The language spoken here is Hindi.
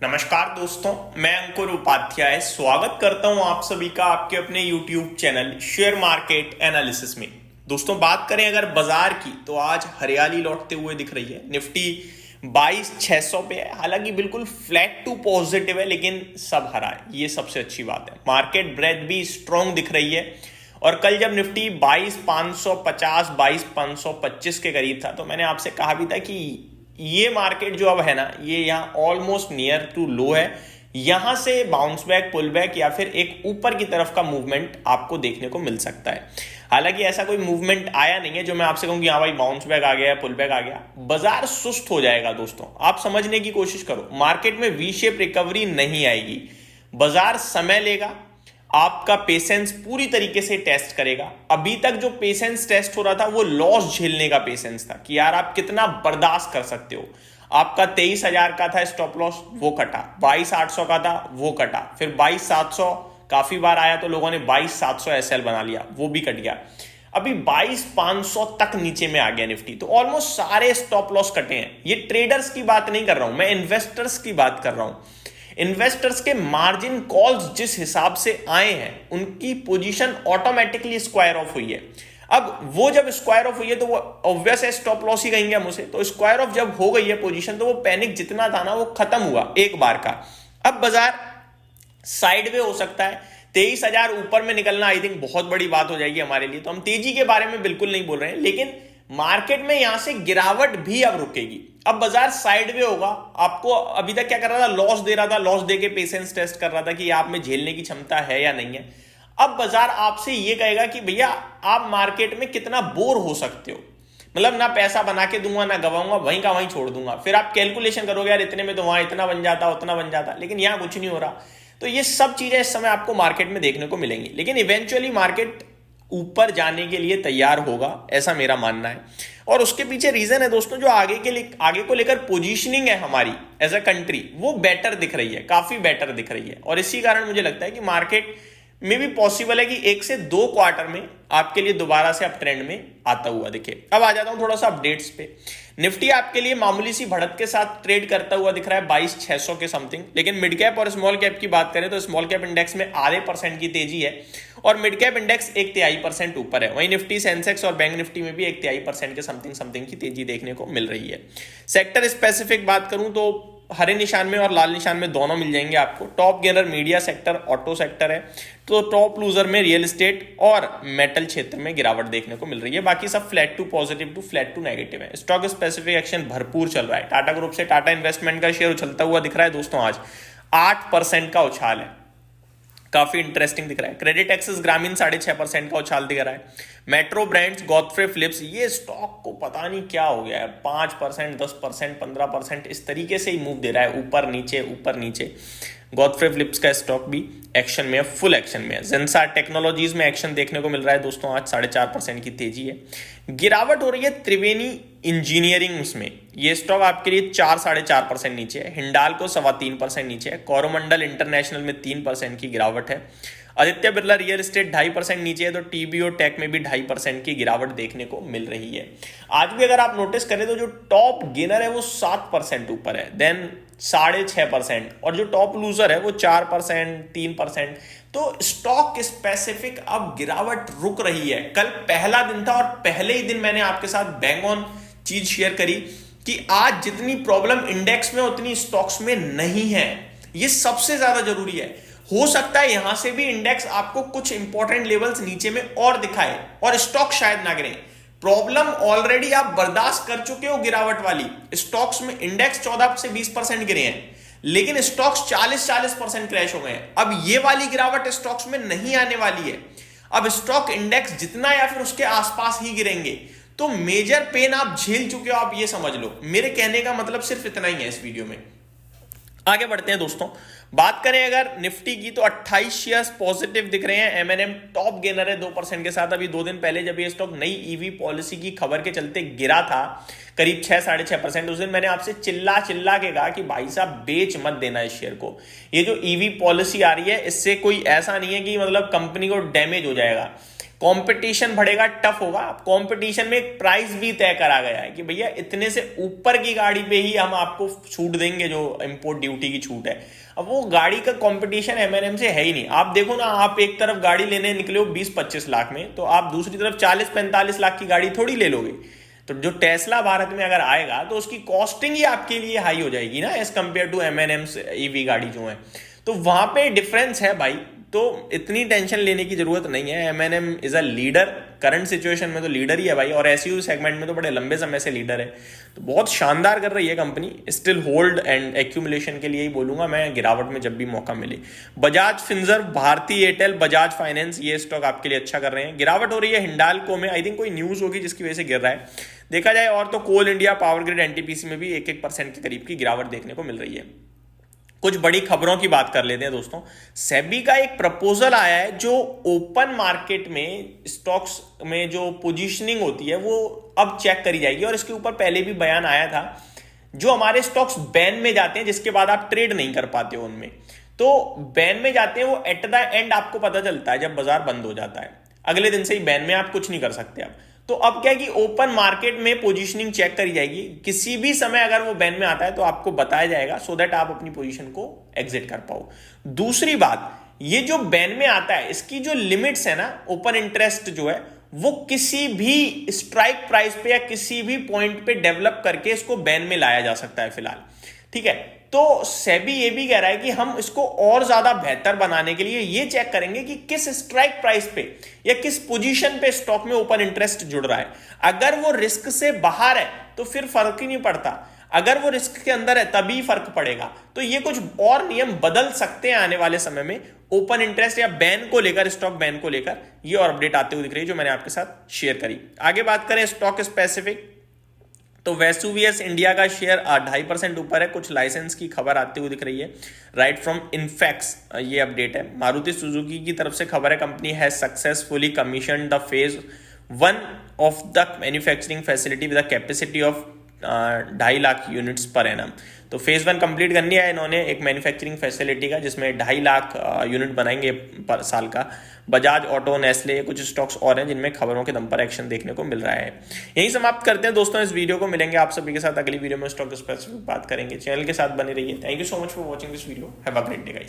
नमस्कार दोस्तों, मैं अंकुर उपाध्याय स्वागत करता हूं आप सभी का आपके अपने YouTube channel share market analysis में। दोस्तों, बात करें अगर बाजार की तो आज हरियाली लौटते हुए दिख रही है। निफ्टी 22,600 पे है, हालांकि बिल्कुल फ्लैट टू पॉजिटिव है, लेकिन सब हरा है, ये सबसे अच्छी बात है। मार्केट ब्रेथ भी स्ट्रॉन्ग दिख रही है और कल जब निफ्टी 22,550 22,525 के करीब था तो मैंने आपसे कहा भी था कि ये मार्केट जो अब है ना, ये यहाँ ऑलमोस्ट नियर टू लो है। यहां से बाउंस बैक, पुल बैक या फिर एक ऊपर की तरफ का मूवमेंट आपको देखने को मिल सकता है। हालांकि ऐसा कोई मूवमेंट आया नहीं है जो मैं आपसे कहूँ कि हाँ भाई बाउंस बैक आ गया, पुल बैक आ गया। बाजार सुस्त हो जाएगा दोस्तों, आप समझने की कोशिश करो। मार्केट में वी शेप रिकवरी नहीं आएगी, बाजार समय लेगा, आपका पेशेंस पूरी तरीके से टेस्ट करेगा। अभी तक जो पेशेंस टेस्ट हो रहा था वो लॉस झेलने का पेशेंस था कि यार आप कितना बर्दाश्त कर सकते हो। आपका 23,000 का था स्टॉप लॉस, वो कटा। 22,800 का था, वो कटा। फिर 22,700 काफी बार आया तो लोगों ने 22,700 एसएल बना लिया, वो भी कट गया। अभी 22,500 तक नीचे में आ गया निफ्टी, तो ऑलमोस्ट सारे स्टॉप लॉस कटे हैं। ये ट्रेडर्स की बात नहीं कर रहा हूं मैं, इन्वेस्टर्स की बात कर रहा हूं। इन्वेस्टर्स के मार्जिन कॉल्स जिस हिसाब से आए हैं उनकी पोजीशन ऑटोमेटिकली स्क्वायर ऑफ हुई है। अब वो जब स्क्वायर ऑफ हुई है तो वो ऑब्वियस है स्टॉप लॉस ही कहेंगे हम उसे। तो स्क्वायर ऑफ जब हो गई है पोजीशन तो वो पैनिक जितना था ना वो खत्म हुआ एक बार का। अब बाजार साइड वे हो सकता है। 23,000 ऊपर में निकलना आई थिंक बहुत बड़ी बात हो जाएगी हमारे लिए, तो हम तेजी के बारे में बिल्कुल नहीं बोल रहे हैं, लेकिन मार्केट में यहां से गिरावट भी अब रुकेगी। अब बाजार साइडवे होगा। आपको अभी तक क्या कर रहा था, लॉस दे रहा था, लॉस देके पेशेंस टेस्ट कर रहा था कि आप में झेलने की क्षमता है या नहीं है। अब बाजार आपसे ये कहेगा कि भैया आप मार्केट में कितना बोर हो सकते हो, मतलब ना पैसा बना के दूंगा ना गवाऊंगा, वहीं का वहीं छोड़ दूंगा। फिर आप कैलकुलेशन करोगे यार इतने में तो वहां इतना बन जाता, उतना बन जाता, लेकिन यहां कुछ नहीं हो रहा। तो ये सब चीजें इस समय आपको मार्केट में देखने को मिलेंगी, लेकिन इवेंचुअली मार्केट ऊपर जाने के लिए तैयार होगा, ऐसा मेरा मानना है। और उसके पीछे रीजन है दोस्तों, जो आगे को लेकर पोजीशनिंग है हमारी एज अ कंट्री, वो बेटर दिख रही है, काफी बेटर दिख रही है। और इसी कारण मुझे लगता है कि मार्केट में भी पॉसिबल है कि 1 से 2 क्वार्टर में आपके लिए दोबारा से अप ट्रेंड में आता हुआ दिखे। अब आ जाता हूं थोड़ा सा अपडेट्स पे। निफ्टी आपके लिए मामूली सी बढ़त के साथ ट्रेड करता हुआ दिख रहा है 22,600 के समथिंग, लेकिन मिड कैप और स्मॉल कैप की बात करें तो स्मॉल कैप इंडेक्स में आधे % की तेजी है और मिड कैप इंडेक्स 1/3% ऊपर है। वहीं निफ्टी, सेंसेक्स और बैंक निफ्टी में भी 1/3% के समथिंग की तेजी देखने को मिल रही है। सेक्टर स्पेसिफिक बात करूं तो हरे निशान में और लाल निशान में दोनों मिल जाएंगे आपको। Top gainer media sector, auto sector है, तो टॉप लूजर में रियल एस्टेट और मेटल क्षेत्र में गिरावट देखने को मिल रही है। बाकी सब flat to positive to flat to negative है। स्टॉक स्पेसिफिक एक्शन भरपूर चल रहा है। टाटा ग्रुप से टाटा इन्वेस्टमेंट का शेयर उछलता हुआ दिख रहा है दोस्तों, आज 8% का उछाल है, काफी इंटरेस्टिंग दिख रहा है। क्रेडिट एक्सेस ग्रामीण 6.5% का उछाल दिख रहा है। मेट्रो ब्रांड्स, गॉडफ्रे फिलिप्स, ये स्टॉक को पता नहीं क्या हो गया है, 5%, 10%, 15% इस तरीके से ही मूव दे रहा है, ऊपर नीचे ऊपर नीचे। गॉडफ्रे फिलिप्स का स्टॉक भी एक्शन में है, फुल एक्शन में है। जेंसार टेक्नोलॉजीज में एक्शन देखने को मिल रहा है दोस्तों, आज 4.5% की तेजी है। गिरावट हो रही है त्रिवेणी इंजीनियरिंग में, ये स्टॉक आपके लिए 4-4.5% नीचे है। हिंडाल्को 3.25% नीचे है। कोरोमंडल इंटरनेशनल में 3% की गिरावट है। आदित्य बिरला रियल एस्टेट 2.5% नीचे है, तो टीबीओ टेक में भी 2.5% की गिरावट देखने को मिल रही है। आज भी अगर आप नोटिस करें तो जो टॉप गेनर है वो 7% ऊपर है, देन 6.5%, और जो टॉप लूजर है वो 4%, 3%। तो स्टॉक स्पेसिफिक अब गिरावट रुक रही है। कल पहला दिन था और पहले ही दिन मैंने आपके साथ बैंग ऑन चीज शेयर करी कि आज जितनी प्रॉब्लम इंडेक्स में उतनी स्टॉक्स में नहीं है। ये सबसे ज्यादा जरूरी है। हो सकता है यहां से भी इंडेक्स आपको कुछ इंपॉर्टेंट लेवल्स नीचे में और दिखाए और स्टॉक शायद ना गिरे। प्रॉब्लम ऑलरेडी आप बर्दाश्त कर चुके हो गिरावट वाली। स्टॉक्स में इंडेक्स 14 से 20% गिरे हैं, लेकिन स्टॉक्स 40% क्रैश हो गए हैं। अब ये वाली गिरावट स्टॉक्स में नहीं आने वाली है। अब स्टॉक इंडेक्स जितना या फिर उसके आसपास ही गिरेंगे, तो मेजर पेन आप झेल चुके हो, आप ये समझ लो। मेरे कहने का मतलब सिर्फ इतना ही है इस वीडियो में। आगे बढ़ते हैं दोस्तों। बात करें अगर निफ्टी की तो 28 शेयर्स पॉजिटिव दिख रहे हैं। एमएनएम टॉप गेनर है 2% के साथ। अभी 2 दिन पहले जब ये स्टॉक नई ईवी पॉलिसी की खबर के चलते गिरा था करीब 6-6.5%, उस दिन मैंने आपसे चिल्ला चिल्ला के कहा कि भाई साहब बेच मत देना इस शेयर को। ये जो ईवी पॉलिसी आ रही है इससे कोई ऐसा नहीं है कि मतलब कंपनी को डैमेज हो जाएगा। कंपटीशन बढ़ेगा, टफ होगा। कंपटीशन में एक प्राइस भी तय करा गया है कि भैया इतने से ऊपर की गाड़ी पे ही हम आपको छूट देंगे, जो इंपोर्ट ड्यूटी की छूट है। अब वो गाड़ी का कंपटीशन एमएनएम से है ही नहीं। आप देखो ना, आप एक तरफ गाड़ी लेने निकले हो 20-25 लाख में, तो आप दूसरी तरफ 40-45 लाख की गाड़ी थोड़ी ले लोगे। तो जो टेस्ला भारत में अगर आएगा तो उसकी कॉस्टिंग ही आपके लिए हाई हो जाएगी ना, एज कंपेयर टू एमएनएम्स ईवी गाड़ी जो है। तो वहां पे डिफरेंस है भाई, तो इतनी टेंशन लेने की जरूरत नहीं है। M N M is a leader, current situation में तो लीडर ही है भाई, और एसयूवी सेगमेंट में तो बड़े लंबे समय से लीडर है। तो बहुत शानदार कर रही है company. Still hold and accumulation के लिए ही बोलूंगा मैं, गिरावट में जब भी मौका मिले। Bajaj Finserv, Bharti Airtel, Bajaj finance, ये स्टॉक आपके लिए अच्छा कर रहे हैं। गिरावट हो रही है हिंडाल्को में, आई थिंक कोई न्यूज होगी जिसकी वजह से गिर रहा है, देखा जाए। और तो कोल इंडिया, पावर ग्रिड, एनटीपीसी में भी 1% के करीब की गिरावट देखने को मिल रही है। कुछ बड़ी खबरों की बात कर लेते हैं दोस्तों। सेबी का एक प्रपोजल आया है, जो ओपन मार्केट में स्टॉक्स में जो पोजीशनिंग होती है वो अब चेक करी जाएगी। और इसके ऊपर पहले भी बयान आया था, जो हमारे स्टॉक्स बैन में जाते हैं जिसके बाद आप ट्रेड नहीं कर पाते हो उनमें, तो बैन में जाते हैं वो एट द एंड आपको पता चलता है जब बाजार बंद हो जाता है, अगले दिन से ही बैन में आप कुछ नहीं कर सकते अब। तो अब क्या है कि ओपन मार्केट में पोजीशनिंग चेक करी जाएगी, किसी भी समय अगर वो बैन में आता है तो आपको बताया जाएगा, सो दैट आप अपनी पोजीशन को एग्जिट कर पाओ। दूसरी बात, ये जो बैन में आता है इसकी जो लिमिट्स है ना, ओपन इंटरेस्ट जो है वो किसी भी स्ट्राइक प्राइस पे या किसी भी पॉइंट पे डेवलप करके इसको बैन में लाया जा सकता है फिलहाल, ठीक है। तो सेबी ये भी कह रहा है कि हम इसको और ज्यादा बेहतर बनाने के लिए ये चेक करेंगे कि किस स्ट्राइक प्राइस पे या किस पोजीशन पे स्टॉक में ओपन इंटरेस्ट जुड़ रहा है। अगर वो रिस्क से बाहर है तो फिर फर्क ही नहीं पड़ता, अगर वो रिस्क के अंदर है तभी फर्क पड़ेगा। तो ये कुछ और नियम बदल सकते हैं आने वाले समय में ओपन इंटरेस्ट या बैन को लेकर, स्टॉक बैन को लेकर। ये और अपडेट आते हुए दिख रही है जो मैंने आपके साथ शेयर करी। आगे बात करें स्टॉक स्पेसिफिक, तो वेसुवियस इंडिया का शेयर 2.5% ऊपर है। कुछ लाइसेंस की खबर आती हुई दिख रही है, राइट फ्रॉम इनफैक्स ये अपडेट है। मारुति सुजुकी की तरफ से खबर है, company has successfully commission the phase 1 of the manufacturing facility with a capacity of 2.5 lakh units per annum. तो फेज 1 कंप्लीट करनी है इन्होंने एक मैन्युफैक्चरिंग फैसिलिटी का, जिसमें 2.5 लाख यूनिट बनाएंगे पर साल का। बजाज ऑटो, नेस्ले, कुछ स्टॉक्स और हैं जिनमें खबरों के दम पर एक्शन देखने को मिल रहा है। यही समाप्त करते हैं दोस्तों इस वीडियो को, मिलेंगे आप सभी के साथ अगली वीडियो में स्टॉक स्पेसिफिक बात करेंगे। चैनल के साथ बने रहिए। Thank you so much for watching this video, have a great day guys.